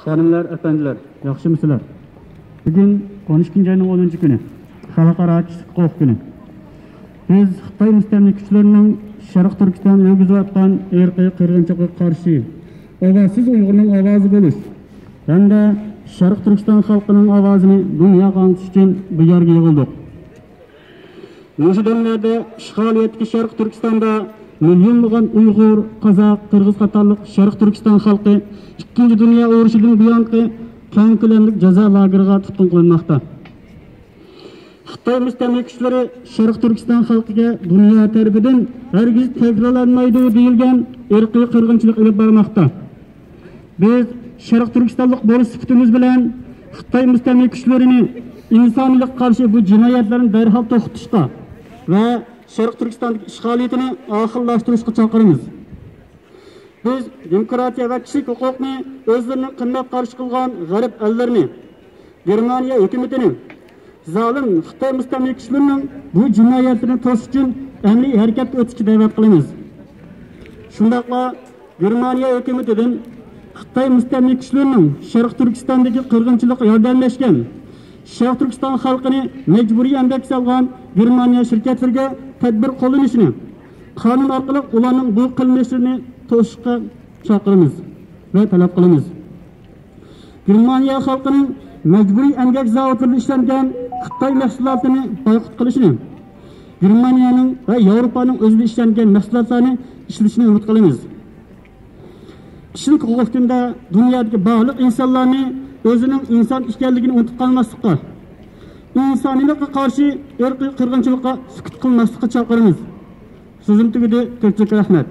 Hanımlar, efendiler, yaxşımısınlar? Bugün 12 ayının 10. günü, Xalqaro Kishilik huquq günü. Biz Xitoy müstemlik kuchlarının Sharq Turkiston yurgizayotgan irqiy qirg'inchilikka qarshi ovozsiz Uyg'urning ovozi bo'lish hamda Sharq Turkiston xalqining ovozini dunyoga anglatish uchun bu yerga yig'ildik. O'sha damlarda ishg'oliyatga Sharq Turkistonda milyonlagan Uyg'ur, Qozoq, Qirg'iz qatorliq Sharq Turkiston xalqi 2. Dünya urushidan buyongi keng ko'lamli jazo lageriga tutqun qilinmoqda. Xitoy müstemlik kuchlari Sharq Turkiston xalqiga dunyo tarafidan hargiz takrorlanmaydi deyilgan irqiy qirg'inchilik olib bormoqda. Biz Sharq Turkistonlik bo'lish sifatimiz bilan Xitoy müstemlik kuchlarini insoniyatga qarshi bu jinoyatlarni darhol to'xtatishga va Sharq Turkistondagi ishg'oliyatini oxirlashtirishga chaqiramiz. Biz demokratiya va kishilik huquqni o'zlarining qimmat qarshi qilgan g'arb ellerini, Germaniya hukumatini, zalim Xitoy müstemlik kuchlarining bu jinoyatlarini to'sish uchun amaliy harakatga o'tishga da'vat qilamiz. Shundaqla Germaniya hukumatidan Xitoy müstemlik kuchlarining Sharq Turkistondagi qirg'inchilikqa yordamlashgan Sharq Turkiston xalqini majburiy emgakka solgan Germaniya shirkatlariga tadbir qo'llanishini, qonun orqali ularning bu qilmishlarini to'sishga chaqiramiz va talab qilamiz. Germaniya xalqining majburiy emgak zavodlarida ishlangan Xitoy mahsulotlarini boyqut qilishini, Germaniyaning va Yevropaning o'zida ishlangan mahsulotlarni ishlatishni umid qilamiz. Kishilik huquq kunida dunyodagi barliq insonlarni o'zining inson ekanligini unutib qolmaslikqa, insoniyatga qarshi irqiy qirg'inchilikqa sukut qilmaslikqa chaqiramiz. So'zim tugadi. Ko'pchilik rahmat.